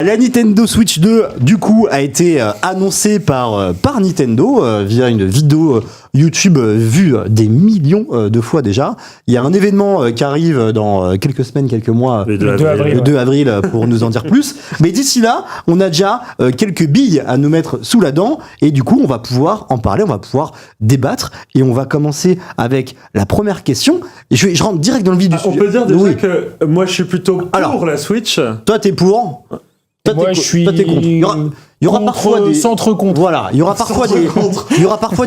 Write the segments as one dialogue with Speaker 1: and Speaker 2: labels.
Speaker 1: La Nintendo Switch 2, du coup, a été annoncée par Nintendo via une vidéo YouTube vue des millions de fois déjà. Il y a un événement qui arrive dans quelques semaines, quelques mois,
Speaker 2: le 2
Speaker 1: avril, pour nous en dire plus. Mais d'ici là, on a déjà quelques billes à nous mettre sous la dent et du coup, on va pouvoir en parler, on va pouvoir débattre et on va commencer avec la première question. Et je rentre direct dans le vif du sujet.
Speaker 2: On peut dire déjà que moi, je suis plutôt pour la Switch.
Speaker 1: Toi, t'es pour.
Speaker 3: Moi, je suis
Speaker 1: contre. Il y aura parfois des
Speaker 3: centre contre.
Speaker 1: Voilà, il y aura parfois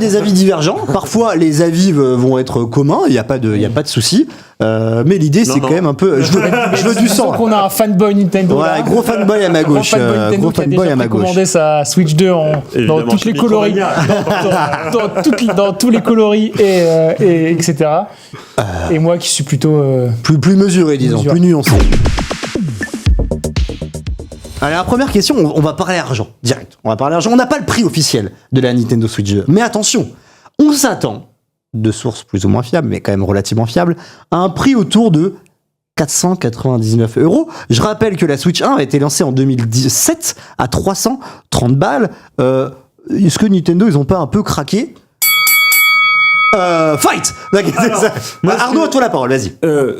Speaker 1: des avis divergents. Parfois, les avis vont être communs. Il y a pas de souci. Mais l'idée, c'est quand même un peu. Je veux du sang.
Speaker 3: On a un fanboy Nintendo.
Speaker 1: Voilà,
Speaker 3: là.
Speaker 1: gros fanboy à ma gauche.
Speaker 3: Gros fanboy à ma gauche. Commandé sa Switch 2 dans toutes les coloris, dans tous les coloris et etc. Et moi, qui suis plutôt
Speaker 1: plus mesuré, disons, plus nuancé. Alors la première question, on va parler argent, direct. On va parler argent. On n'a pas le prix officiel de la Nintendo Switch 2. Mais attention, on s'attend, de sources plus ou moins fiables, mais quand même relativement fiables, à un prix autour de 499 €. Je rappelle que la Switch 1 a été lancée en 2017 à 330 balles. Est-ce que Nintendo, ils ont pas un peu craqué ? Fight. Arnaud, à toi la parole, vas-y.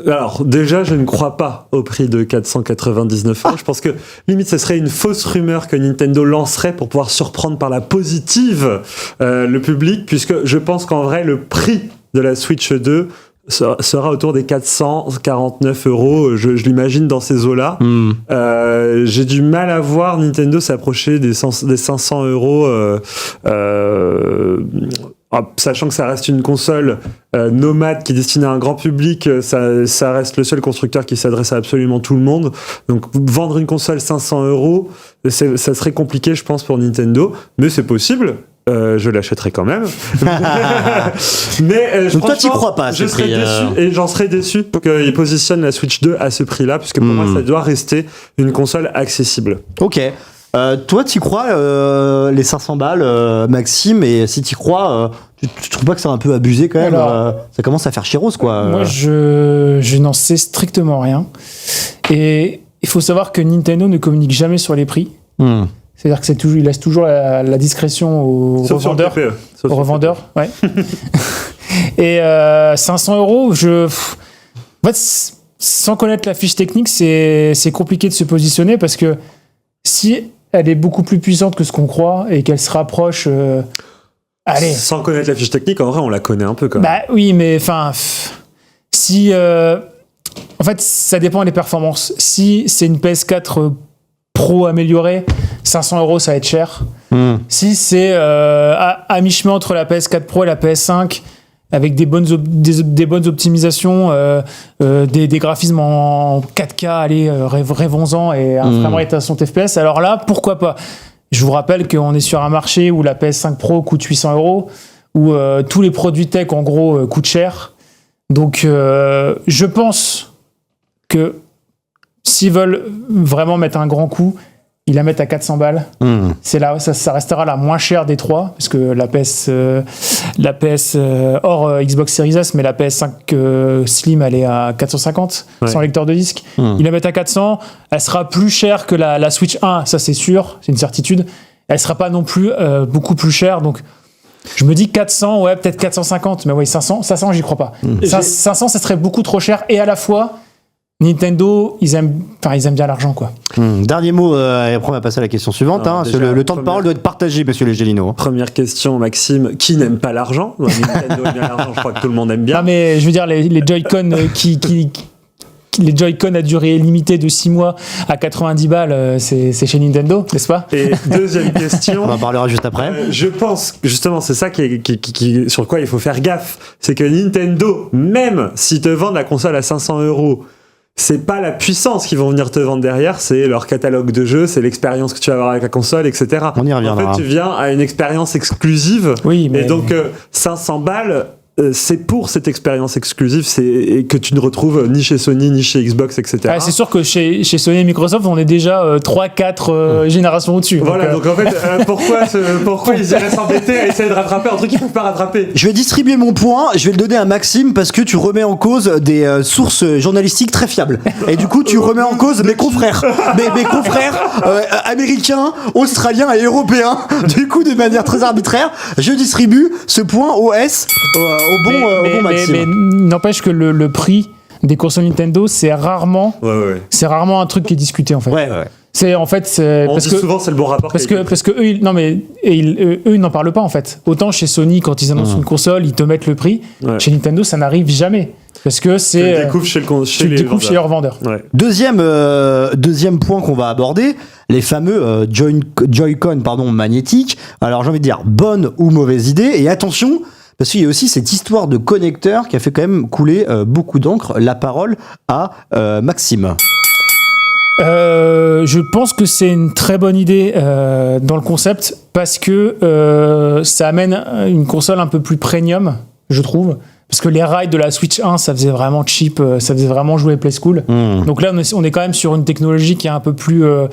Speaker 2: Alors déjà, je ne crois pas au prix de 499 €. Je pense que limite, ce serait une fausse rumeur que Nintendo lancerait pour pouvoir surprendre par la positive le public, puisque je pense qu'en vrai, le prix de la Switch 2 sera autour des 449 €. Je l'imagine dans ces eaux-là. J'ai du mal à voir Nintendo s'approcher des 500 €. Sachant que ça reste une console nomade qui est destinée à un grand public, ça reste le seul constructeur qui s'adresse à absolument tout le monde. Donc vendre une console 500 €, ça serait compliqué, je pense, pour Nintendo, mais c'est possible. Je l'achèterai quand même. Mais
Speaker 1: donc toi, tu crois pas à ce prix,
Speaker 2: et j'en serais déçu qu'ils positionnent la Switch 2 à ce prix-là, puisque pour moi, ça doit rester une console accessible.
Speaker 1: Ok. Toi, tu crois les 500 balles, Maxime, et si tu crois, tu trouves pas que c'est un peu abusé quand même? Alors, ça commence à faire chéros, quoi.
Speaker 3: Moi, je n'en sais strictement rien. Et il faut savoir que Nintendo ne communique jamais sur les prix. C'est-à-dire que il laisse toujours la discrétion aux revendeurs. Aux revendeurs, ouais. Et 500 €, en fait, sans connaître la fiche technique, c'est compliqué de se positionner parce que si elle est beaucoup plus puissante que ce qu'on croit et qu'elle se rapproche. Allez.
Speaker 2: Sans connaître la fiche technique, en vrai, on la connaît un peu quand même.
Speaker 3: Bah oui, mais enfin, si. En fait, ça dépend des performances. Si c'est une PS4 Pro améliorée, 500 €, ça va être cher. Si c'est à mi-chemin entre la PS4 Pro et la PS5, avec des bonnes optimisations, des graphismes en 4K, allez, rêvons-en, et un framerate à 60 FPS, alors là, pourquoi pas? Je vous rappelle qu'on est sur un marché où la PS5 Pro coûte 800 €, où tous les produits tech, en gros, coûtent cher. Donc, je pense que s'ils veulent vraiment mettre un grand coup, ils la mettent à 400 balles. C'est là, ça restera la moins chère des trois, parce que la PS hors Xbox Series S, mais la PS5 Slim, elle est à 450, sans lecteur de disque. Ils la mettent à 400. Elle sera plus chère que la Switch 1, ça c'est sûr, c'est une certitude. Elle sera pas non plus beaucoup plus chère, donc je me dis 400, ouais, peut-être 450, mais ouais, 500, j'y crois pas. 500, ça serait beaucoup trop cher, et à la fois, Nintendo, ils aiment bien l'argent, quoi.
Speaker 1: Dernier mot, et après on va passer à la question suivante. Déjà, le temps de parole doit être partagé, monsieur Legelino.
Speaker 2: Première question, Maxime. Qui n'aime pas l'argent? Nintendo aime bien l'argent, je crois que tout le monde aime bien.
Speaker 3: Non, mais je veux dire, les Joy-Con les Joy-Con à durée limitée de 6 mois à 90 balles, c'est chez Nintendo, n'est-ce pas?
Speaker 2: Et deuxième question.
Speaker 1: On en parlera juste après.
Speaker 2: Je pense, justement, c'est ça sur quoi il faut faire gaffe. C'est que Nintendo, même s'ils te vendent la console à 500 €, c'est pas la puissance qu'ils vont venir te vendre derrière, c'est leur catalogue de jeux, c'est l'expérience que tu vas avoir avec la console, etc.
Speaker 1: On y reviendra.
Speaker 2: En fait, tu viens à une expérience exclusive.
Speaker 3: Oui, mais...
Speaker 2: Et donc, 500 balles, c'est pour cette expérience exclusive et que tu ne retrouves ni chez Sony, ni chez Xbox, etc.
Speaker 3: Ah, c'est sûr que chez Sony et Microsoft, on est déjà 3-4 générations au-dessus.
Speaker 2: Voilà, donc en fait, pourquoi ils iraient s'embêter à essayer de rattraper un truc qu'ils ne peuvent pas rattraper?
Speaker 1: Je vais distribuer mon point, je vais le donner à Maxime parce que tu remets en cause des sources journalistiques très fiables. Et du coup, tu remets en cause mes confrères. Mes confrères américains, australiens et européens. Du coup, de manière très arbitraire, je distribue ce point au bon Maxime.
Speaker 3: Mais n'empêche que le prix des consoles Nintendo, c'est rarement un truc qui est discuté en fait.
Speaker 1: Ouais.
Speaker 3: C'est en fait
Speaker 2: on dit souvent c'est le bon rapport
Speaker 3: parce que eux ils n'en parlent pas en fait. Autant chez Sony quand ils annoncent une console, ils te mettent le prix. Ouais. Chez Nintendo, ça n'arrive jamais parce que c'est
Speaker 2: tu le découvres chez
Speaker 3: les revendeurs.
Speaker 2: Ouais.
Speaker 1: Deuxième point qu'on va aborder, les fameux Joy-Con magnétiques. Alors j'ai envie de dire bonne ou mauvaise idée, et attention parce qu'il y a aussi cette histoire de connecteur qui a fait quand même couler beaucoup d'encre. La parole à Maxime.
Speaker 3: Je pense que c'est une très bonne idée dans le concept parce que ça amène une console un peu plus premium, je trouve. Parce que les rails de la Switch 1, ça faisait vraiment cheap, ça faisait vraiment jouer Play School. Donc là, on est quand même sur une technologie qui est qui a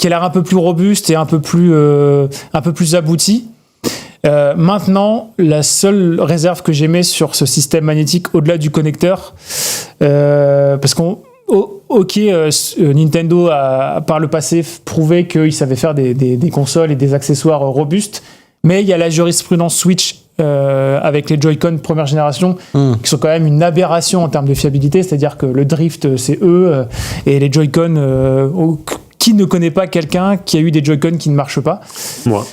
Speaker 3: l'air un peu plus robuste et un peu plus aboutie. Maintenant, la seule réserve que j'aimais sur ce système magnétique au-delà du connecteur, parce Nintendo a par le passé prouvé qu'il savait faire des consoles et des accessoires robustes, mais il y a la jurisprudence Switch avec les Joy-Con première génération qui sont quand même une aberration en termes de fiabilité, c'est-à-dire que le drift c'est eux et les Joy-Con qui ne connaît pas quelqu'un qui a eu des Joy-Con qui ne marchent pas?
Speaker 2: Moi.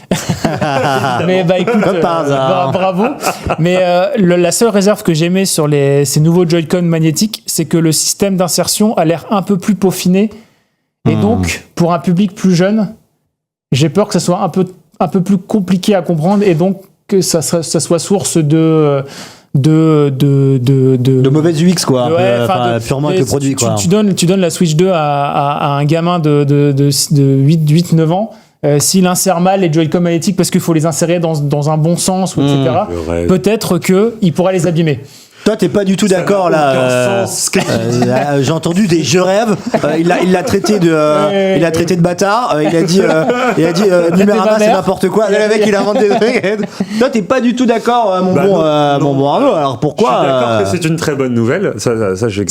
Speaker 3: Mais écoute, bravo. Mais la seule réserve que j'aimais sur ces nouveaux Joy-Con magnétiques, c'est que le système d'insertion a l'air un peu plus peaufiné. Et donc, pour un public plus jeune, j'ai peur que ça soit un peu plus compliqué à comprendre et donc que ça soit source de
Speaker 1: mauvaise UX quoi, purement avec le produit quoi.
Speaker 3: Tu donnes la Switch 2 à un gamin de 8-9 ans, s'il insère mal les Joy-Con magnétiques parce qu'il faut les insérer dans un bon sens, etc., peut-être qu'il pourra les abîmer.
Speaker 1: Toi, t'es pas du tout d'accord là. J'ai entendu des je rêve. Il l'a traité de bâtard. Il a dit Numérama c'est n'importe quoi. Le mec il invente des trucs. Toi, t'es pas du tout d'accord, mon bon Arnaud. Alors pourquoi?
Speaker 2: Je suis d'accord que c'est une très bonne nouvelle. Ça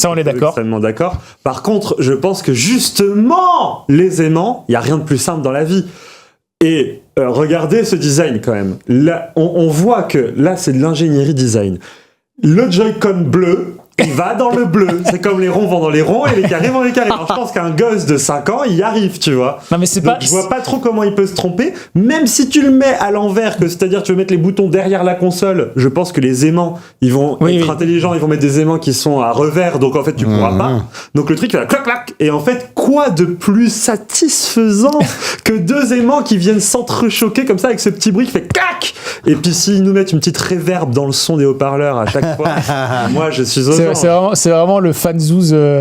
Speaker 3: on est d'accord.
Speaker 2: Extrêmement d'accord. Par contre, je pense que justement, les aimants, il y a rien de plus simple dans la vie. Et regardez ce design quand même. Là, on voit que là, c'est de l'ingénierie design. Le Joy-Con bleu, il va dans le bleu. C'est comme les ronds vont dans les ronds et les carrés vont dans les carrés. Alors, je pense qu'un gosse de 5 ans, il y arrive, tu vois.
Speaker 3: Non, mais
Speaker 2: Donc, je vois pas trop comment il peut se tromper. Même si tu le mets à l'envers, c'est-à-dire tu veux mettre les boutons derrière la console, je pense que les aimants, ils vont être intelligents, ils vont mettre des aimants qui sont à revers, donc en fait, tu pourras pas. Donc, le truc, il va clac-clac. Et en fait, quoi de plus satisfaisant que deux aimants qui viennent s'entrechoquer comme ça avec ce petit bruit qui fait clac. Et puis, s'ils nous mettent une petite réverb dans le son des haut-parleurs à chaque fois, moi, je suis
Speaker 3: c'est vraiment le fanzouz de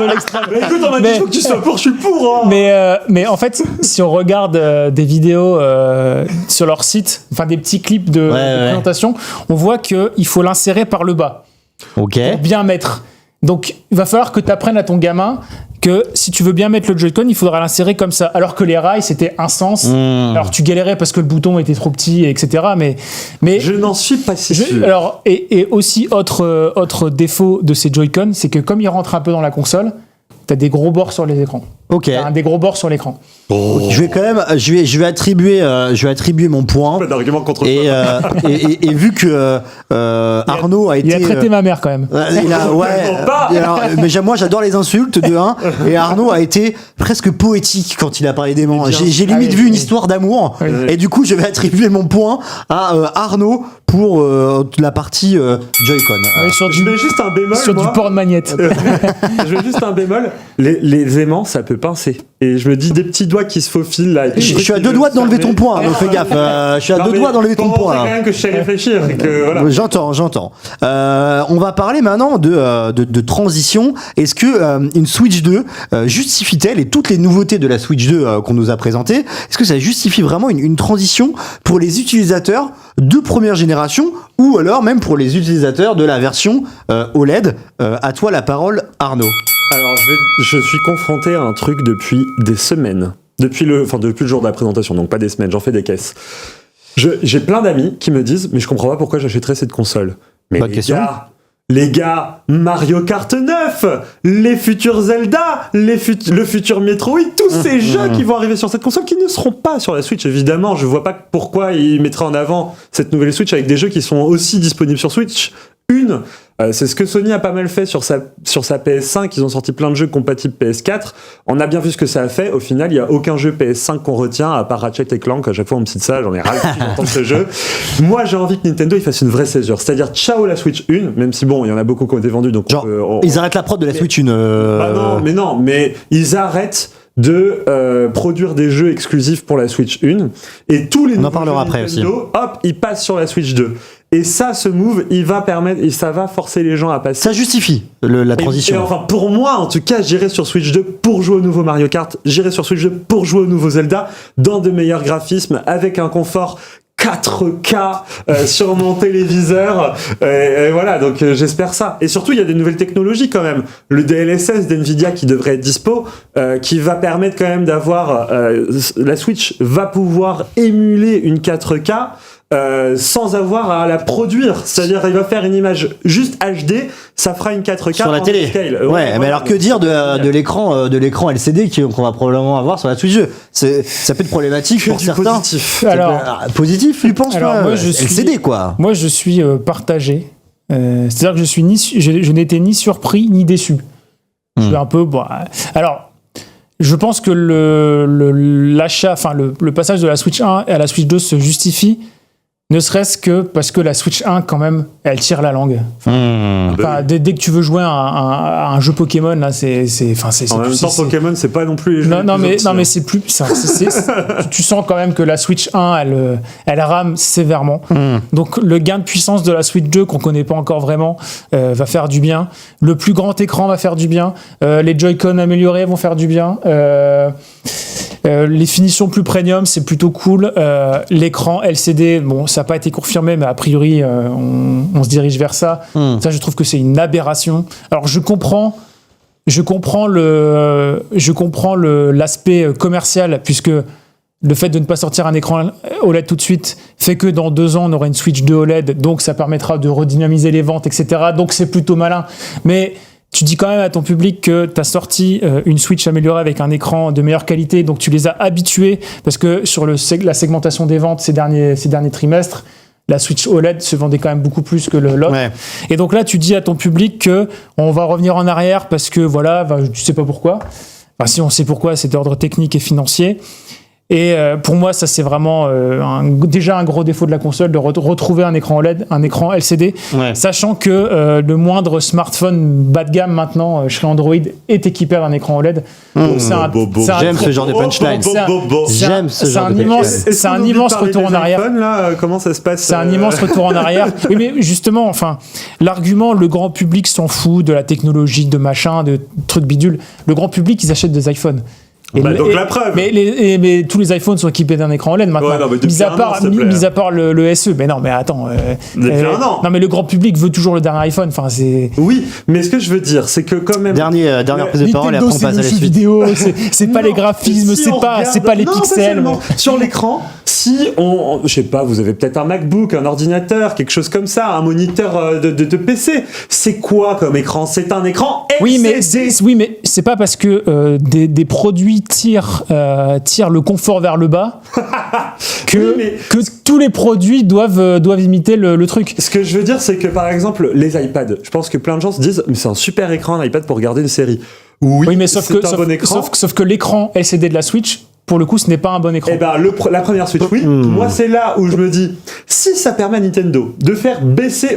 Speaker 3: l'extrême.
Speaker 2: Mais écoute, on m'a dit faut que tu sois pour, je suis pour. Hein.
Speaker 3: Mais en fait, si on regarde des vidéos sur leur site, enfin des petits clips de présentation, on voit qu'il faut l'insérer par le bas.
Speaker 1: Ok.
Speaker 3: Pour bien mettre. Donc, il va falloir que tu apprennes à ton gamin que si tu veux bien mettre le Joy-Con, il faudra l'insérer comme ça. Alors que les rails, c'était un sens. Alors, tu galérais parce que le bouton était trop petit, etc. Mais
Speaker 2: je n'en suis pas si sûr.
Speaker 3: Alors, et aussi, autre défaut de ces Joy-Con, c'est que comme ils rentrent un peu dans la console, t'as des gros bords sur les écrans.
Speaker 1: Ok.
Speaker 3: T'as des gros bords sur l'écran.
Speaker 1: Je vais attribuer mon point.
Speaker 2: Pas d'argument contre
Speaker 1: et vu que Arnaud a été.
Speaker 3: Il a traité ma mère quand même.
Speaker 1: Mais moi j'adore les insultes de 1 et Arnaud a été presque poétique quand il a parlé d'aimants. J'ai limite vu une histoire d'amour et du coup je vais attribuer mon point à Arnaud pour la partie Joy-Con.
Speaker 2: Je mets juste un bémol.
Speaker 3: Sur du porn magnète.
Speaker 2: Je mets juste un bémol. Les aimants, ça peut pincer. Et je me dis des petits doigts qui se faufilent là.
Speaker 1: Je suis à 2 doigts d'enlever ton point, donc fais gaffe. Je suis à 2 doigts d'enlever ton point.
Speaker 2: Quand même que je sais réfléchir. Voilà.
Speaker 1: J'entends. On va parler maintenant de transition. Est-ce que une Switch 2 justifie-t-elle, et toutes les nouveautés de la Switch 2 qu'on nous a présentées, est-ce que ça justifie vraiment une transition pour les utilisateurs de première génération génération, ou alors même pour les utilisateurs de la version OLED. À toi la parole, Arnaud.
Speaker 2: Alors, je suis confronté à un truc depuis des semaines. Depuis le jour de la présentation, donc pas des semaines, j'en fais des caisses. J'ai plein d'amis qui me disent « Mais je comprends pas pourquoi j'achèterais cette console. » Mais
Speaker 1: Bonne question.
Speaker 2: Les gars, Mario Kart 9, les futurs Zelda, le futur Metroid, tous ces jeux qui vont arriver sur cette console qui ne seront pas sur la Switch, évidemment. Je vois pas pourquoi ils mettraient en avant cette nouvelle Switch avec des jeux qui sont aussi disponibles sur Switch. C'est ce que Sony a pas mal fait sur sa PS5. Ils ont sorti plein de jeux compatibles PS4. On a bien vu ce que ça a fait. Au final, il n'y a aucun jeu PS5 qu'on retient, à part Ratchet & Clank. À chaque fois, on me cite ça. J'en ai ras le cul d'entendre ce jeu. Moi, j'ai envie que Nintendo il fasse une vraie césure. C'est-à-dire, ciao la Switch 1, même si bon, il y en a beaucoup qui ont été vendus. Donc
Speaker 1: Genre, ils arrêtent la prod de la Switch 1.
Speaker 2: Bah non, mais ils arrêtent de produire des jeux exclusifs pour la Switch 1 et tous les nouveaux jeux
Speaker 1: après
Speaker 2: Nintendo, hop, ils passent sur la Switch 2. Et ça, ce move, il va permettre, et ça va forcer les gens à passer.
Speaker 1: Ça justifie la transition.
Speaker 2: Et enfin, pour moi, en tout cas, j'irai sur Switch 2 pour jouer au nouveau Mario Kart, j'irai sur Switch 2 pour jouer au nouveau Zelda, dans de meilleurs graphismes, avec un confort 4K sur mon téléviseur. Et voilà, donc j'espère ça. Et surtout, il y a des nouvelles technologies quand même. Le DLSS d'NVIDIA qui devrait être dispo, qui va permettre quand même d'avoir... la Switch va pouvoir émuler une 4K sans avoir à la produire. C'est-à-dire, il va faire une image juste HD, ça fera une 4K
Speaker 1: sur la télé.
Speaker 2: Scale.
Speaker 1: Ouais, mais alors que dire de l'écran LCD qu'on va probablement avoir sur la Switch 2 ça peut être problématique pour certains.
Speaker 2: Positif.
Speaker 3: Alors,
Speaker 1: positif, tu penses
Speaker 3: alors, moi,
Speaker 1: LCD quoi.
Speaker 3: Moi, je suis partagé. C'est-à-dire que je n'étais ni surpris ni déçu. Je suis un peu... Bon, alors, je pense que l'achat, enfin le passage de la Switch 1 à la Switch 2 se justifie, ne serait-ce que parce que la Switch 1, quand même, elle tire la langue. Enfin, dès que tu veux jouer à un jeu Pokémon, là, c'est
Speaker 2: en même temps, Pokémon, c'est pas non plus les jeux
Speaker 3: non,
Speaker 2: les plus
Speaker 3: mais c'est plus... tu sens quand même que la Switch 1, elle rame sévèrement. Donc, le gain de puissance de la Switch 2, qu'on connaît pas encore vraiment, va faire du bien. Le plus grand écran va faire du bien. Les Joy-Con améliorés vont faire du bien. Les finitions plus premium, c'est plutôt cool. L'écran LCD, bon, ça n'a pas été confirmé, mais a priori, on se dirige vers ça. Ça, je trouve que c'est une aberration. Alors, je comprends l'aspect commercial, puisque le fait de ne pas sortir un écran OLED tout de suite fait que dans 2 ans, on aura une Switch 2 OLED, donc ça permettra de redynamiser les ventes, etc. Donc, c'est plutôt malin. Mais tu dis quand même à ton public que tu as sorti une Switch améliorée avec un écran de meilleure qualité, donc tu les as habitués, parce que sur la segmentation des ventes ces derniers trimestres, la Switch OLED se vendait quand même beaucoup plus que l'autre. Ouais. Et donc là, tu dis à ton public que on va revenir en arrière parce que voilà, tu sais pas pourquoi. Enfin, si on sait pourquoi, c'est d'ordre technique et financier. Et pour moi, ça c'est vraiment déjà un gros défaut de la console, de retrouver un écran OLED, un écran LCD, sachant que le moindre smartphone bas de gamme maintenant chez Android est équipé d'un écran OLED.
Speaker 1: J'aime ce genre de punchline. J'aime ce genre de punchline.
Speaker 3: C'est un immense retour en arrière.
Speaker 2: Là, comment ça se passe
Speaker 3: C'est un immense retour en arrière. Oui, mais justement, enfin, l'argument, le grand public s'en fout de la technologie, de machin, de trucs bidules. Le grand public, ils achètent des iPhones.
Speaker 2: Donc la preuve.
Speaker 3: Mais tous les iPhones sont équipés d'un écran OLED maintenant.
Speaker 2: Ouais,
Speaker 3: mis à part le SE. Mais non, mais attends.
Speaker 2: Depuis un an.
Speaker 3: Non, mais le grand public veut toujours le dernier iPhone. Enfin, c'est.
Speaker 2: Oui, mais ce que je veux dire, c'est que quand même.
Speaker 1: Dernière prise de parole et après on passe à la suite.
Speaker 3: Vidéo, c'est pas les graphismes, c'est pas les pixels.
Speaker 2: Sur l'écran, si je sais pas, vous avez peut-être un MacBook, un ordinateur, quelque chose comme ça, un moniteur de PC. C'est quoi comme écran ? C'est un écran LCD.
Speaker 3: Oui, mais c'est pas parce que des produits tire le confort vers le bas que tous les produits doivent imiter le truc.
Speaker 2: Ce que je veux dire, c'est que par exemple les iPads, je pense que plein de gens se disent mais c'est un super écran, un iPad pour regarder une série. Oui, mais sauf
Speaker 3: que l'écran LCD de la Switch, pour le coup, ce n'est pas un bon écran.
Speaker 2: Eh ben, la première Switch, oui. Moi, c'est là où je me dis, si ça permet à Nintendo de faire baisser,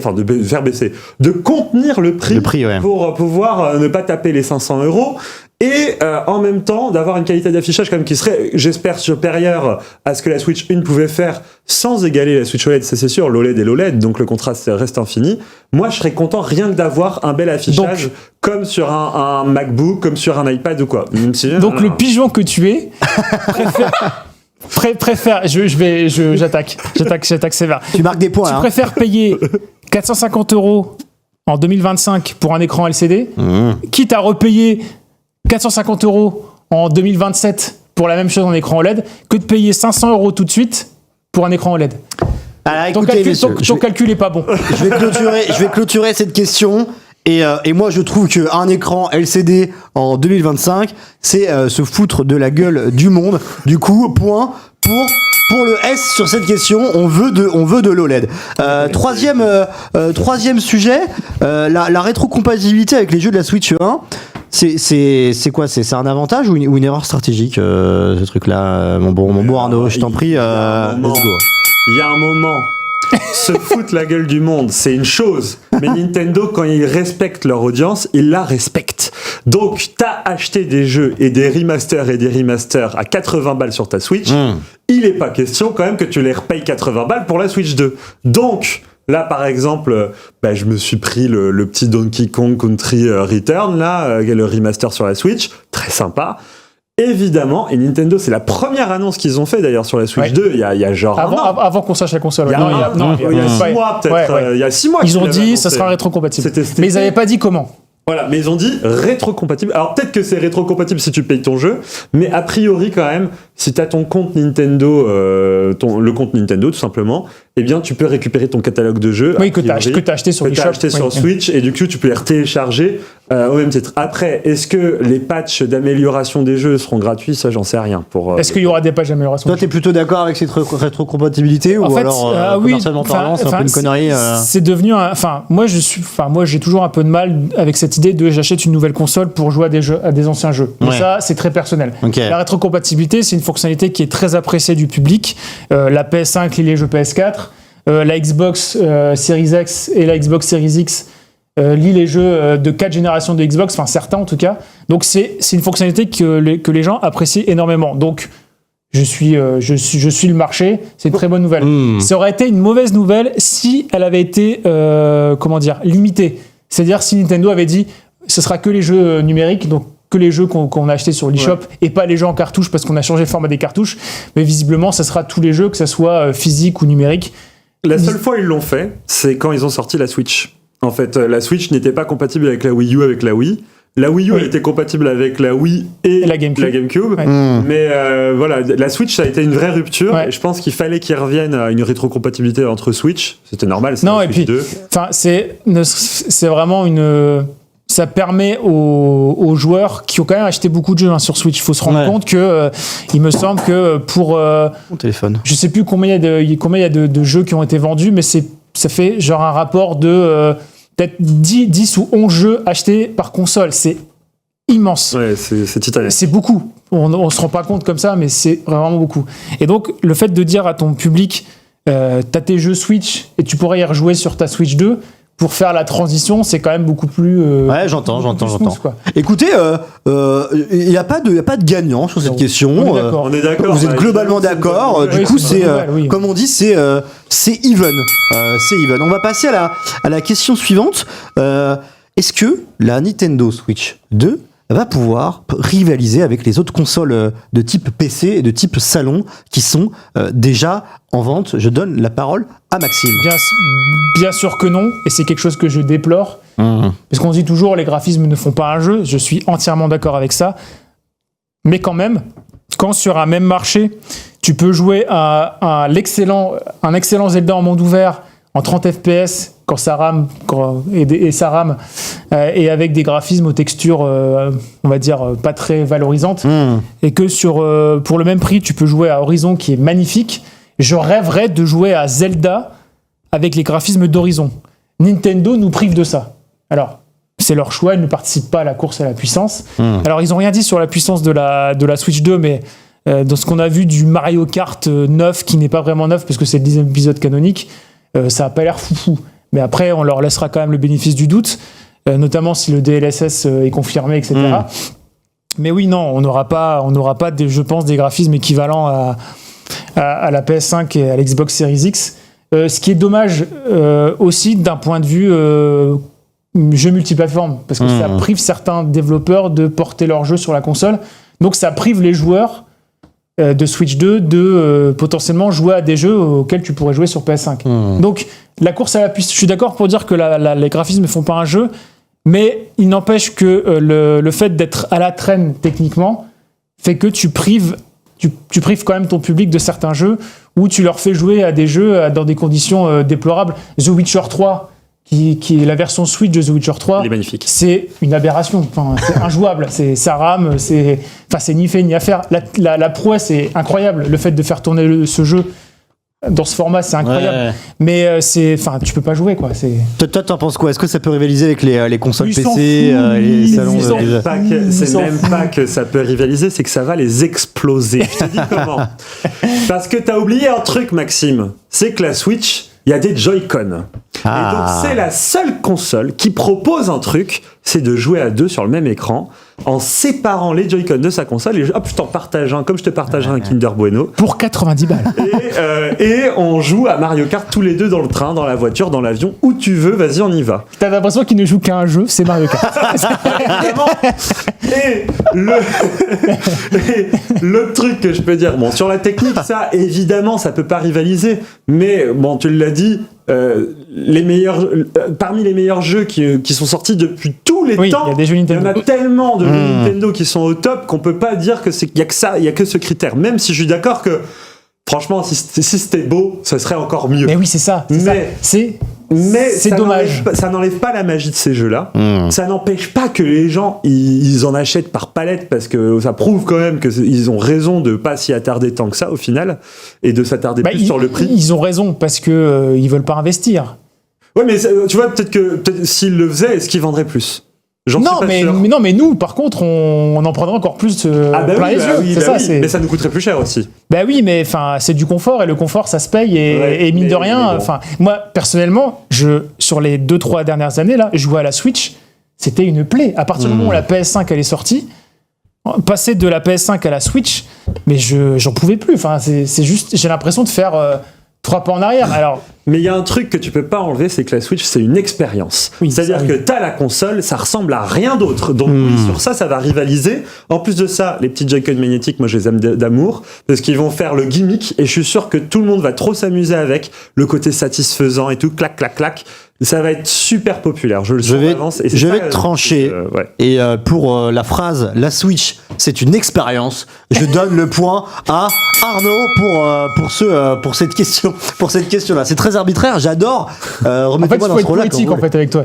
Speaker 2: de contenir le prix pour pouvoir ne pas taper les 500 €, et en même temps d'avoir une qualité d'affichage quand même qui serait, j'espère, supérieure à ce que la Switch 1 pouvait faire sans égaler la Switch OLED, ça c'est sûr, l'OLED et l'OLED, donc le contraste reste infini. Moi je serais content rien que d'avoir un bel affichage comme sur un MacBook, comme sur un iPad ou quoi.
Speaker 3: Donc le pigeon que tu es J'attaque sévère.
Speaker 1: Tu marques des points,
Speaker 3: Tu
Speaker 1: là.
Speaker 3: préfères payer 450 € en 2025 pour un écran LCD, quitte à repayer 450 € en 2027 pour la même chose en écran OLED, que de payer 500 € tout de suite pour un écran OLED.
Speaker 1: Alors,
Speaker 3: Ton
Speaker 1: écoutez, messieurs,
Speaker 3: ton calcul est pas bon.
Speaker 1: je vais clôturer cette question. Et moi, je trouve qu'un écran LCD en 2025, c'est se foutre de la gueule du monde. Du coup, point pour le S sur cette question. On veut de l'OLED. Troisième sujet, la rétrocompatibilité avec les jeux de la Switch 1. C'est quoi? C'est un avantage ou une erreur stratégique, ce truc-là, mon bon Arnaud, je t'en prie, let's go.
Speaker 2: Il y a un moment, se foutre la gueule du monde, c'est une chose. Mais Nintendo, quand ils respectent leur audience, ils la respectent. Donc, t'as acheté des jeux et des remasters à 80 balles sur ta Switch. Il est pas question quand même que tu les repayes 80 balles pour la Switch 2. Donc, là, par exemple, je me suis pris le petit Donkey Kong Country Return, là, le remaster sur la Switch. Très sympa. Évidemment, et Nintendo, c'est la première annonce qu'ils ont fait d'ailleurs sur la Switch 2, il y a genre
Speaker 3: avant qu'on sache la console.
Speaker 2: Il y a 6 mois peut-être. Il y a 6 mois.
Speaker 3: Ils ont dit ça sera rétrocompatible. Mais ils n'avaient pas dit comment.
Speaker 2: Voilà, mais ils ont dit rétrocompatible. Alors peut-être que c'est rétrocompatible si tu payes ton jeu, mais a priori quand même, si tu as ton compte Nintendo, le compte Nintendo tout simplement, eh bien tu peux récupérer ton catalogue de jeux.
Speaker 3: Oui, que tu as acheté sur
Speaker 2: l'eShop. Sur Switch, et du coup tu peux les retélécharger au même titre. Après, est-ce que les patchs d'amélioration des jeux seront gratuits? Ça, j'en sais rien.
Speaker 3: Est-ce qu'il y aura des patchs d'amélioration?
Speaker 1: Toi, t'es plutôt d'accord avec cette rétrocompatibilité ou alors commercialement parlant, c'est un peu une connerie
Speaker 3: C'est devenu moi j'ai toujours un peu de mal avec cette idée de j'achète une nouvelle console pour jouer à des anciens jeux. Mais ça, c'est très personnel.
Speaker 1: Okay.
Speaker 3: La rétrocompatibilité, c'est une fonctionnalité qui est très appréciée du public. La PS5 lit les jeux PS4, la Xbox Series X et la Xbox Series X lit les jeux de 4 générations de Xbox, enfin certains en tout cas. Donc c'est une fonctionnalité que les gens apprécient énormément. Donc je suis le marché, c'est une très bonne nouvelle. Ça aurait été une mauvaise nouvelle si elle avait été limitée. C'est-à-dire si Nintendo avait dit ce sera que les jeux numériques, donc que les jeux qu'on a achetés sur l'eShop et pas les jeux en cartouche parce qu'on a changé le format des cartouches. Mais visiblement, ça sera tous les jeux, que ça soit physique ou numérique.
Speaker 2: La seule fois où ils l'ont fait, c'est quand ils ont sorti la Switch. En fait, la Switch n'était pas compatible avec la Wii U, avec la Wii. La Wii U elle était compatible avec la Wii et la GameCube. Ouais. Mais voilà, la Switch, ça a été une vraie rupture. Ouais. Et je pense qu'il fallait qu'ils reviennent à une rétrocompatibilité entre Switch. C'était normal, c'est la Switch 2.
Speaker 3: C'est vraiment une... Ça permet aux joueurs qui ont quand même acheté beaucoup de jeux sur Switch. Il faut se rendre compte que il me semble que pour
Speaker 1: mon téléphone,
Speaker 3: je sais plus combien il y a de jeux qui ont été vendus, mais ça fait genre un rapport de peut-être 10 ou 11 jeux achetés par console. C'est immense.
Speaker 2: Ouais, c'est titanesque.
Speaker 3: C'est beaucoup. On se rend pas compte comme ça, mais c'est vraiment beaucoup. Et donc le fait de dire à ton public t'as tes jeux Switch et tu pourrais y rejouer sur ta Switch 2 pour faire la transition, c'est quand même beaucoup plus
Speaker 1: j'entends.
Speaker 3: quoi.
Speaker 1: Écoutez, il y a pas de gagnant sur cette question.
Speaker 2: On est d'accord.
Speaker 1: Vous êtes globalement d'accord. Du coup, c'est comme on dit, c'est even. C'est even. On va passer à la question suivante. Est-ce que la Nintendo Switch 2 va pouvoir rivaliser avec les autres consoles de type PC et de type salon qui sont déjà en vente? Je donne la parole à Maxime.
Speaker 3: Bien sûr que non, et c'est quelque chose que je déplore, parce qu'on dit toujours les graphismes ne font pas un jeu, je suis entièrement d'accord avec ça, mais quand même, quand sur un même marché, tu peux jouer à un excellent Zelda en monde ouvert en 30 FPS, quand ça rame, et ça rame, et avec des graphismes aux textures, on va dire, pas très valorisantes, et que pour le même prix, tu peux jouer à Horizon qui est magnifique, je rêverais de jouer à Zelda avec les graphismes d'Horizon. Nintendo nous prive de ça. Alors, c'est leur choix, ils ne participent pas à la course à la puissance. Alors, ils n'ont rien dit sur la puissance de la Switch 2, mais dans ce qu'on a vu du Mario Kart 9, qui n'est pas vraiment neuf, parce que c'est le 10e épisode canonique, ça n'a pas l'air foufou. Mais après, on leur laissera quand même le bénéfice du doute, notamment si le DLSS est confirmé, etc. Mais oui, non, on n'aura pas je pense, des graphismes équivalents à la PS5 et à l'Xbox Series X. Ce qui est dommage aussi d'un point de vue jeu multiplateforme, parce que ça prive certains développeurs de porter leur jeu sur la console. Donc ça prive les joueurs de Switch 2 de potentiellement jouer à des jeux auxquels tu pourrais jouer sur PS5. Donc la course à la puissance, je suis d'accord pour dire que les graphismes ne font pas un jeu, mais il n'empêche que le fait d'être à la traîne techniquement fait que tu prives quand même ton public de certains jeux, ou tu leur fais jouer à des jeux dans des conditions déplorables. The Witcher 3, qui est la version Switch de The Witcher 3,
Speaker 2: il est magnifique.
Speaker 3: C'est une aberration, enfin, c'est injouable, ça rame, c'est ni fait ni à faire. La prouesse est incroyable, le fait de faire tourner ce jeu dans ce format, c'est incroyable. Ouais. Mais tu peux pas jouer, quoi.
Speaker 1: Toi, t'en penses quoi? Est-ce que ça peut rivaliser avec les consoles PC, les salons
Speaker 2: C'est même pas que ça peut rivaliser, c'est que ça va les exploser. Je te dis comment. Parce que t'as oublié un truc, Maxime, c'est que la Switch, il y a des Joy-Con. Et donc c'est la seule console qui propose un truc, c'est de jouer à deux sur le même écran en séparant les Joy-Con de sa console et hop, je t'en partage un comme je te partagerai un Kinder Bueno
Speaker 3: pour 90 balles.
Speaker 2: Et on joue à Mario Kart tous les deux dans le train, dans la voiture, dans l'avion, où tu veux, vas-y, on y va.
Speaker 3: T'as l'impression qu'il ne joue qu'à un jeu, c'est Mario Kart.
Speaker 2: Et l'autre truc que je peux dire, bon, sur la technique, ça, évidemment, ça peut pas rivaliser, mais bon, tu l'as dit, parmi les meilleurs jeux qui sont sortis depuis tous les temps,
Speaker 3: il y a des jeux Nintendo.
Speaker 2: Il y en a tellement de jeux Nintendo qui sont au top qu'on peut pas dire qu'il y a que ça, il y a que ce critère. Même si je suis d'accord que franchement, si c'était beau, ça serait encore mieux.
Speaker 3: Mais oui, c'est ça. C'est dommage.
Speaker 2: Ça n'enlève pas la magie de ces jeux-là. Ça n'empêche pas que les gens ils en achètent par palette, parce que ça prouve quand même qu'ils ont raison de pas s'y attarder tant que ça au final et de s'attarder plus sur le prix.
Speaker 3: Ils ont raison parce que ils veulent pas investir.
Speaker 2: Ouais, mais tu vois, peut-être s'ils le faisaient, est-ce qu'ils vendraient plus?
Speaker 3: Non, mais nous, par contre, on en prendra encore plus plein les yeux.
Speaker 2: Oui, mais ça nous coûterait plus cher aussi.
Speaker 3: Bah oui, mais c'est du confort, et le confort, ça se paye, et mine de rien, bon. Moi, personnellement, sur les 2-3 dernières années, là, je jouais à la Switch, c'était une plaie. À partir du moment où la PS5 elle est sortie, passer de la PS5 à la Switch, mais j'en pouvais plus. Enfin, c'est juste, j'ai l'impression de faire 3 pas en arrière. Alors,
Speaker 2: mais il y a un truc que tu peux pas enlever, c'est que la Switch, c'est une expérience. Oui, c'est-à-dire que t'as la console, ça ressemble à rien d'autre. Donc sur ça va rivaliser. En plus de ça, les petits Joy-Con magnétiques, moi je les aime d'amour, parce qu'ils vont faire le gimmick, et je suis sûr que tout le monde va trop s'amuser avec le côté satisfaisant et tout, clac, clac, clac. Ça va être super populaire, je le sens d'avance.
Speaker 1: Je vais te trancher. Et pour la phrase « La Switch, c'est une expérience », je donne le point à Arnaud pour cette question-là. C'est très arbitraire, j'adore. Remettez-moi dans ce rôle-là.
Speaker 3: Faut être poétique, en fait, avec toi.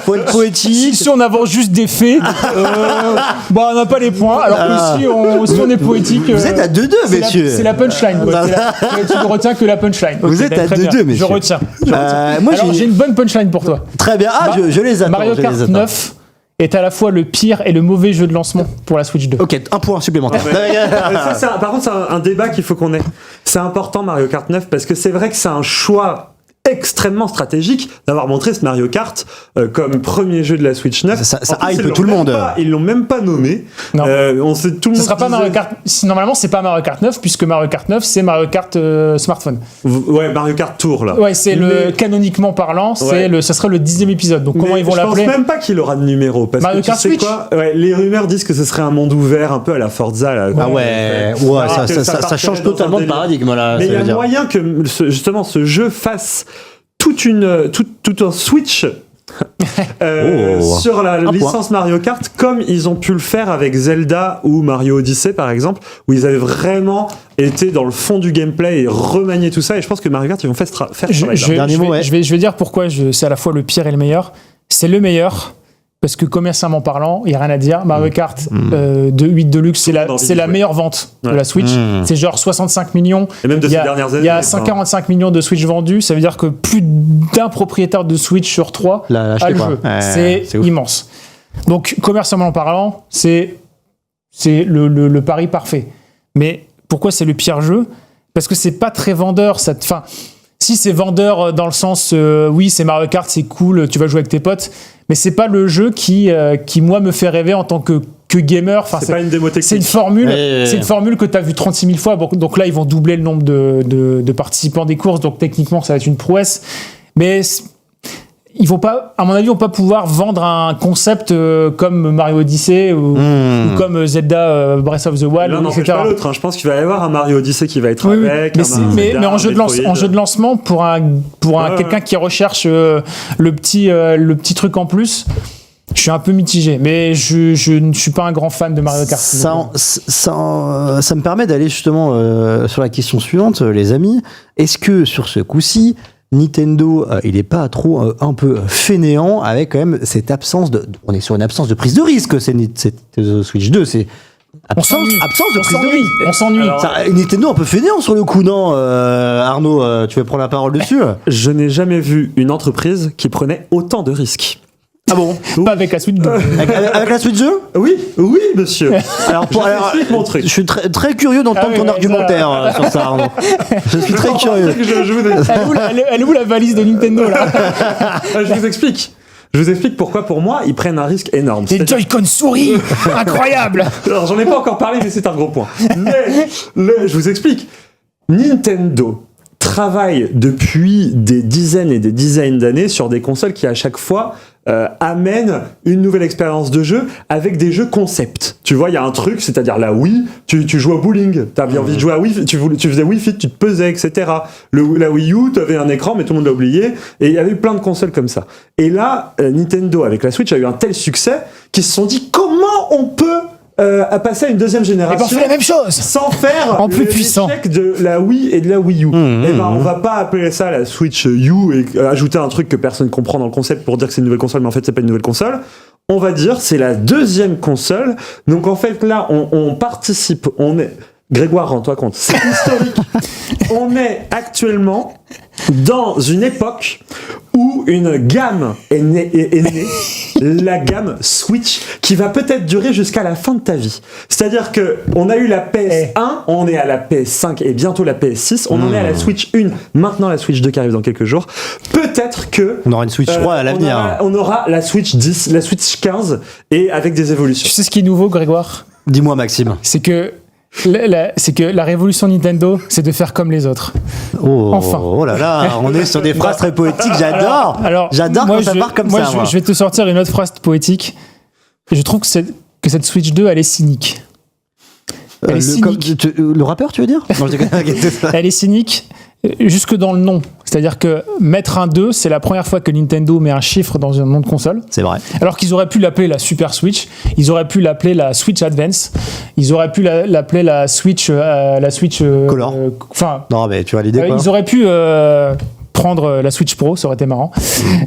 Speaker 1: Faut être poétique.
Speaker 3: Si on avance juste des faits, on n'a pas les points. Alors que si on est poétique...
Speaker 1: Vous êtes à 2-2, messieurs.
Speaker 3: C'est la punchline. Tu ne retiens que la punchline.
Speaker 1: Vous êtes à 2-2, messieurs.
Speaker 3: Je retiens.
Speaker 1: Moi,
Speaker 3: j'ai une bonne punchline pour toi.
Speaker 1: Très bien. Je les attends.
Speaker 3: Mario Kart 9 est à la fois le pire et le mauvais jeu de lancement pour la Switch 2.
Speaker 1: Ok, un point supplémentaire.
Speaker 2: Par contre, c'est un débat qu'il faut qu'on ait. C'est important, Mario Kart 9, parce que c'est vrai que c'est un choix extrêmement stratégique d'avoir montré ce Mario Kart comme premier jeu de la Switch 9.
Speaker 1: Ça hype tout le monde.
Speaker 2: Ils l'ont même pas nommé.
Speaker 3: Non.
Speaker 2: On sait tout le monde.
Speaker 3: Ce sera pas Mario Kart. Normalement, c'est pas Mario Kart 9, puisque Mario Kart 9, c'est Mario Kart smartphone.
Speaker 2: Ouais, Mario Kart Tour là.
Speaker 3: Ouais, canoniquement parlant, ça sera le 10e épisode. Donc comment ils vont l'appeler?
Speaker 2: Je pense même pas qu'il aura de numéro, parce
Speaker 3: Mario
Speaker 2: que
Speaker 3: Kart Switch.
Speaker 2: Les rumeurs disent que ce serait un monde ouvert, un peu à la Forza là.
Speaker 1: Ça change totalement de paradigme là.
Speaker 2: Mais il y a moyen que justement ce jeu fasse tout un switch sur la licence Mario Kart, comme ils ont pu le faire avec Zelda ou Mario Odyssey par exemple, où ils avaient vraiment été dans le fond du gameplay et remanier tout ça. Et je pense que Mario Kart, ils vont faire
Speaker 3: je vais dire pourquoi c'est à la fois le pire et le meilleur. C'est le meilleur parce que commercialement parlant, il n'y a rien à dire. Mario Kart 8 Deluxe, c'est la meilleure vente de la Switch. C'est genre 65 millions.
Speaker 2: Et même de ces dernières années.
Speaker 3: Il y a 145 millions de Switch vendus. Ça veut dire que plus d'un propriétaire de Switch sur 3 a le jeu. C'est immense. Donc, commercialement parlant, c'est le pari parfait. Mais pourquoi c'est le pire jeu? Parce que c'est pas très vendeur. Si c'est vendeur dans le sens, oui, c'est Mario Kart, c'est cool, tu vas jouer avec tes potes, mais c'est pas le jeu qui moi, me fait rêver en tant que gamer.
Speaker 2: C'est pas une démo technique.
Speaker 3: C'est une formule que tu as vu 36 000 fois. Donc là, ils vont doubler le nombre de participants des courses, donc techniquement, ça va être une prouesse. Mais ils vont pas, à mon avis, ils vont pas pouvoir vendre un concept comme Mario Odyssey ou comme Zelda Breath of the Wild,
Speaker 2: L'un n'empêche
Speaker 3: etc.
Speaker 2: pas l'autre. Je pense qu'il va y avoir un Mario Odyssey qui va être
Speaker 3: Oui,
Speaker 2: avec.
Speaker 3: mais en jeu de lancement, pour quelqu'un qui recherche le petit truc en plus, je suis un peu mitigé. Mais je ne suis pas un grand fan de Mario Kart.
Speaker 1: Ça me permet d'aller justement sur la question suivante, les amis. Est-ce que sur ce coup-ci, Nintendo, il est pas trop un peu fainéant avec quand même cette absence on est sur une absence de prise de risque, c'est Switch 2, c'est absence de prise de risque.
Speaker 3: On s'ennuie.
Speaker 1: Nintendo un peu fainéant sur le coup, non Arnaud, tu veux prendre la parole dessus?
Speaker 2: Je n'ai jamais vu une entreprise qui prenait autant de risques.
Speaker 1: Ah bon?
Speaker 3: Pas avec la Switch 2.
Speaker 1: Avec la Switch 2?
Speaker 2: Oui, monsieur.
Speaker 1: Alors,
Speaker 2: mon truc.
Speaker 1: je suis très curieux d'entendre ton argumentaire sur ça, Arnaud. Je suis très curieux.
Speaker 3: Elle est où la valise de Nintendo là?
Speaker 2: Je vous explique. Pourquoi, pour moi, ils prennent un risque énorme.
Speaker 3: Les Joy-Con souris. Incroyable.
Speaker 2: Alors, j'en ai pas encore parlé, mais c'est un gros point. Mais, je vous explique. Nintendo travaille depuis des dizaines et des dizaines d'années sur des consoles qui, à chaque fois, amènent une nouvelle expérience de jeu avec des jeux concept. Tu vois, il y a un truc, c'est-à-dire la Wii, tu joues au bowling, t'avais envie de jouer à Wii, tu faisais Wii Fit, tu te pesais, etc. La Wii U, t'avais un écran, mais tout le monde l'a oublié, et il y avait eu plein de consoles comme ça. Et là, Nintendo, avec la Switch, a eu un tel succès qu'ils se sont dit, comment on peut à passer à une deuxième génération.
Speaker 3: Et ben on fait la même chose
Speaker 2: sans faire
Speaker 3: en plus puissant
Speaker 2: de la Wii et de la Wii U. Et ben on va pas appeler ça la Switch U et ajouter un truc que personne comprend dans le concept pour dire que c'est une nouvelle console, mais en fait c'est pas une nouvelle console. On va dire c'est la deuxième console. Donc en fait là on participe, on est Grégoire, rends-toi compte, c'est historique. On est actuellement dans une époque où une gamme est née, la gamme Switch, qui va peut-être durer jusqu'à la fin de ta vie. C'est-à-dire que on a eu la PS1, on est à la PS5 et bientôt la PS6, on en est à la Switch 1, maintenant la Switch 2 qui arrive dans quelques jours. Peut-être que
Speaker 1: on aura une Switch 3 à l'avenir.
Speaker 2: On aura la Switch 10, la Switch 15 et avec des évolutions.
Speaker 3: Tu sais ce qui est nouveau, Grégoire?
Speaker 1: Dis-moi, Maxime.
Speaker 3: C'est que la révolution Nintendo, c'est de faire comme les autres. Enfin.
Speaker 1: Oh là là, on est sur des phrases très poétiques, j'adore. J'adore quand ça part comme ça.
Speaker 3: Je vais te sortir une autre phrase poétique. Je trouve que cette Switch 2, elle est cynique. Elle est cynique.
Speaker 1: Le rappeur, tu veux dire? Non,
Speaker 3: elle est cynique jusque dans le nom. C'est-à-dire que mettre un 2, c'est la première fois que Nintendo met un chiffre dans un nom de console.
Speaker 1: C'est vrai.
Speaker 3: Alors qu'ils auraient pu l'appeler la Super Switch, ils auraient pu l'appeler la Switch Advance, ils auraient pu l'appeler la Switch
Speaker 1: Color. Non, mais tu vois l'idée.
Speaker 3: Ils auraient pu prendre la Switch Pro, ça aurait été marrant.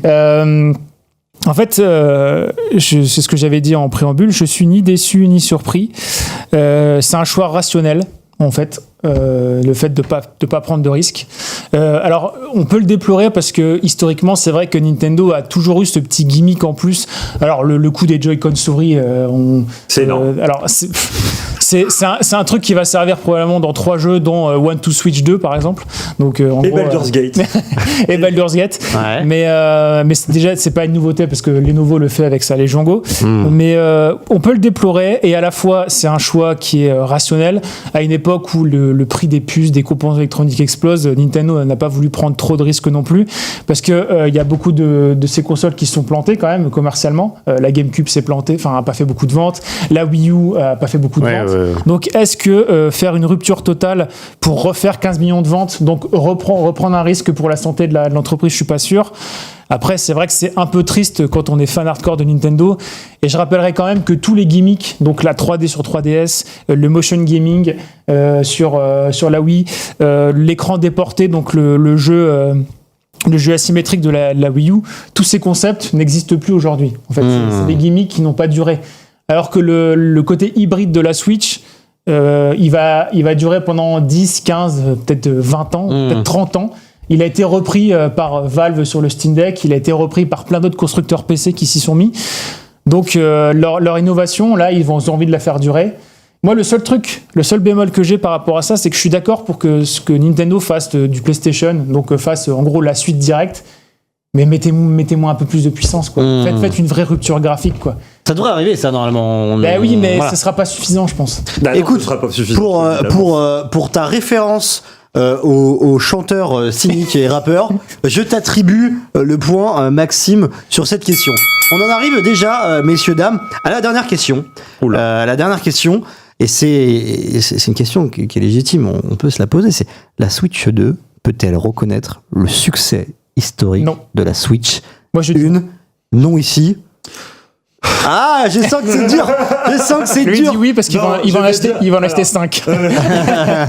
Speaker 3: En fait, c'est ce que j'avais dit en préambule, je suis ni déçu ni surpris. C'est un choix rationnel, en fait. Le fait de pas prendre de risques. Alors on peut le déplorer parce que historiquement c'est vrai que Nintendo a toujours eu ce petit gimmick en plus. Alors le coup des Joy-Con souris,
Speaker 2: c'est énorme.
Speaker 3: Alors c'est un truc qui va servir probablement dans 3 jeux, dont One to Switch 2 par exemple. Donc en
Speaker 2: et
Speaker 3: gros,
Speaker 2: Baldur's Gate.
Speaker 3: Et Baldur's Gate.
Speaker 1: Ouais.
Speaker 3: Mais déjà c'est pas une nouveauté parce que Lenovo le fait avec sa Legion Go. Mais on peut le déplorer et à la fois c'est un choix qui est rationnel à une époque où le prix des puces, des composants électroniques explose. Nintendo n'a pas voulu prendre trop de risques non plus parce que y a beaucoup de ces consoles qui se sont plantées quand même commercialement. La GameCube s'est plantée, enfin a pas fait beaucoup de ventes. La Wii U a pas fait beaucoup de ventes. Donc est-ce que faire une rupture totale pour refaire 15 millions de ventes, donc reprendre un risque pour la santé de l'entreprise, je suis pas sûr. Après, c'est vrai que c'est un peu triste quand on est fan hardcore de Nintendo. Et je rappellerai quand même que tous les gimmicks, donc la 3D sur 3DS, le motion gaming sur la Wii, l'écran déporté, donc le jeu asymétrique de la Wii U, tous ces concepts n'existent plus aujourd'hui. En fait, c'est des gimmicks qui n'ont pas duré. Alors que le côté hybride de la Switch, il va durer pendant 10, 15, peut-être 20 ans, peut-être 30 ans. Il a été repris par Valve sur le Steam Deck, il a été repris par plein d'autres constructeurs PC qui s'y sont mis. Donc leur innovation, là, ils ont envie de la faire durer. Moi, le seul bémol que j'ai par rapport à ça, c'est que je suis d'accord pour que Nintendo fasse du PlayStation, donc fasse en gros la suite directe, mais mettez-moi un peu plus de puissance, quoi. Faites une vraie rupture graphique, quoi.
Speaker 1: Ça devrait arriver, ça, normalement.
Speaker 3: Oui, mais voilà. Ce sera pas suffisant, je pense.
Speaker 1: Écoute,
Speaker 2: ce sera pas suffisant,
Speaker 1: pour ta référence aux chanteurs cyniques et rappeurs, je t'attribue le point, Maxime, sur cette question. On en arrive déjà, messieurs, dames, à la dernière question. La dernière question, et c'est une question qui est légitime, on peut se la poser, c'est la Switch 2 peut-elle reconnaître le succès historique de la Switch?
Speaker 3: Moi,
Speaker 1: non ici. Ah, je sens que c'est dur. Je sens que c'est
Speaker 3: lui
Speaker 1: dur.
Speaker 3: dit oui parce qu'il va en acheter 5.
Speaker 1: T'as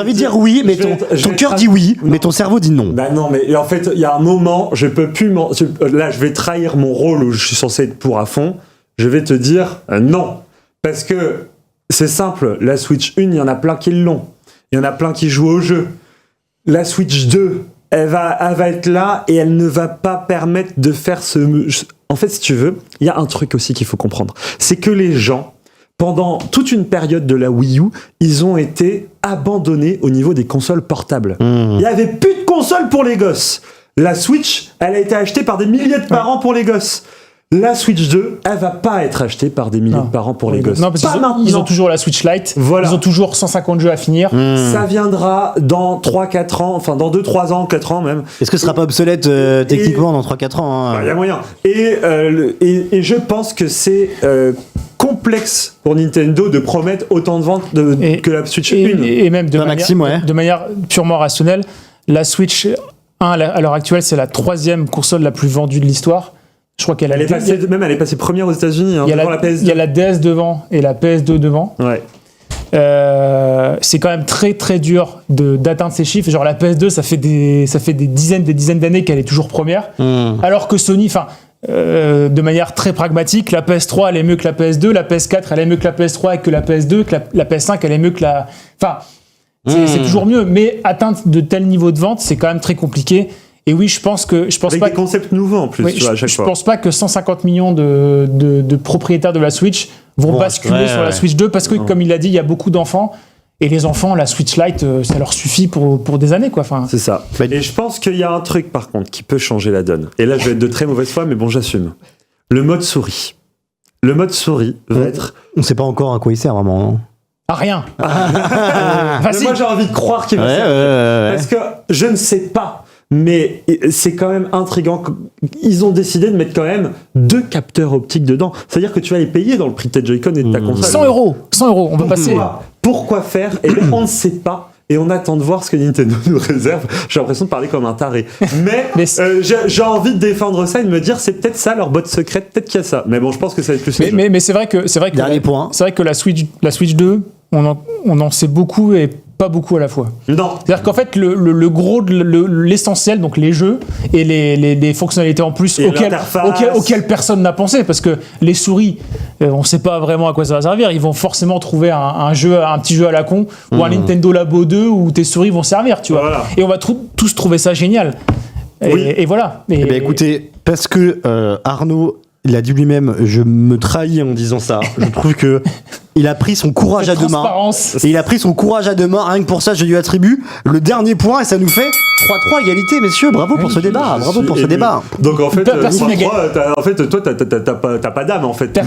Speaker 1: envie de dire oui, mais ton cœur dit oui, mais ton cerveau dit non.
Speaker 2: Bah non, mais en fait, il y a un moment, je peux plus. Là, je vais trahir mon rôle où je suis censé être pour à fond. Je vais te dire non. Parce que c'est simple, la Switch 1, il y en a plein qui l'ont. Il y en a plein qui jouent au jeu. La Switch 2, elle va être là et elle ne va pas permettre de faire ce... En fait, si tu veux, il y a un truc aussi qu'il faut comprendre. C'est que les gens, pendant toute une période de la Wii U, ils ont été abandonnés au niveau des consoles portables. Il n'y avait plus de consoles pour les gosses. La Switch, elle a été achetée par des milliers de parents pour les gosses. La Switch 2, elle va pas être achetée par des milliers de parents pour les gosses.
Speaker 3: Non, parce qu'ils ont toujours la Switch Lite.
Speaker 2: Voilà.
Speaker 3: Ils ont toujours 150 jeux à finir.
Speaker 2: Ça viendra dans 3-4 ans, enfin dans 2-3 ans, 4 ans même.
Speaker 1: Est-ce que ce sera pas obsolète techniquement dans 3-4 ans hein
Speaker 2: Il y a moyen. Et je pense que c'est complexe pour Nintendo de promettre autant de ventes que la Switch 1.
Speaker 3: Et même
Speaker 1: de
Speaker 3: manière purement rationnelle, la Switch 1 à l'heure actuelle, c'est la 3e console la plus vendue de l'histoire. Je crois qu'elle
Speaker 2: elle est passée première aux États-Unis hein, devant la PS2.
Speaker 3: Il y a la DS devant et la PS2 devant.
Speaker 2: Ouais.
Speaker 3: C'est quand même très très dur d'atteindre ces chiffres. Genre la PS2, ça fait des dizaines d'années qu'elle est toujours première. Alors que Sony, de manière très pragmatique, la PS3 elle est mieux que la PS2, la PS4 elle est mieux que la PS3 et que la PS2, que la PS5 elle est mieux que la... Enfin, c'est toujours mieux. Mais atteindre de tels niveaux de vente, c'est quand même très compliqué. Et oui, je pense
Speaker 2: avec
Speaker 3: pas
Speaker 2: des concepts nouveaux en plus,
Speaker 3: oui,
Speaker 2: tu vois, à chaque fois.
Speaker 3: Je pense pas que 150 millions de propriétaires de la Switch vont basculer sur la Switch 2 parce que, comme il l'a dit, il y a beaucoup d'enfants. Et les enfants, la Switch Lite, ça leur suffit pour des années, quoi. Enfin,
Speaker 2: c'est ça. Et je pense qu'il y a un truc, par contre, qui peut changer la donne. Et là, je vais être de très mauvaise foi, mais bon, j'assume. Le mode souris. Le mode souris va être...
Speaker 1: On sait pas encore à quoi il sert, vraiment, non
Speaker 3: à rien.
Speaker 2: Moi, j'ai envie de croire qu'il va servir. Parce que je ne sais pas. Mais c'est quand même intriguant. Ils ont décidé de mettre quand même 2 capteurs optiques dedans. C'est-à-dire que tu vas les payer dans le prix de ta Joy-Con et de ta console.
Speaker 3: 100 €. On va passer.
Speaker 2: Pourquoi faire? Et bien, on ne sait pas. Et on attend de voir ce que Nintendo nous réserve. J'ai l'impression de parler comme un taré. Mais j'ai envie de défendre ça et de me dire c'est peut-être ça leur botte secrète. Peut-être qu'il y a ça. Mais bon, je pense que ça va être plus.
Speaker 3: Mais c'est vrai que
Speaker 1: dernier point.
Speaker 3: C'est vrai que la Switch 2, on en sait beaucoup et pas beaucoup à la fois.
Speaker 2: Non.
Speaker 3: C'est-à-dire qu'en fait, le gros, l'essentiel, donc les jeux et les fonctionnalités en plus auxquelles personne n'a pensé, parce que les souris, on ne sait pas vraiment à quoi ça va servir. Ils vont forcément trouver un petit jeu à la con ou un Nintendo Labo 2 où tes souris vont servir, tu vois. Voilà. Et on va tous trouver ça génial. Et voilà.
Speaker 1: Eh bien, écoutez, parce que Arnaud, il a dit lui-même, je me trahis en disant ça. Je trouve que il a pris son courage à deux mains. Et il a pris son courage à deux mains. Rien que pour ça, je lui attribue le dernier point et ça nous fait 3-3 égalité, messieurs. Bravo pour ce débat. Bravo pour ce débat.
Speaker 2: Donc en fait, 3-3, toi, t'as pas d'âme en fait.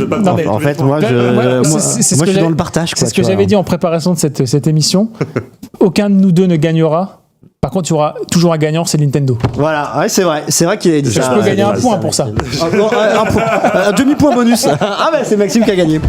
Speaker 1: En fait, moi, je suis dans le partage.
Speaker 3: C'est ce que j'avais dit en préparation de cette émission. Aucun de nous deux ne gagnera. Par contre, il y aura toujours un gagnant, c'est Nintendo.
Speaker 1: Voilà, ouais, c'est vrai qu'il a dit ça.
Speaker 3: Je peux gagner un point pour ça.
Speaker 1: Un demi-point bonus. Ah ben, c'est Maxime qui a gagné.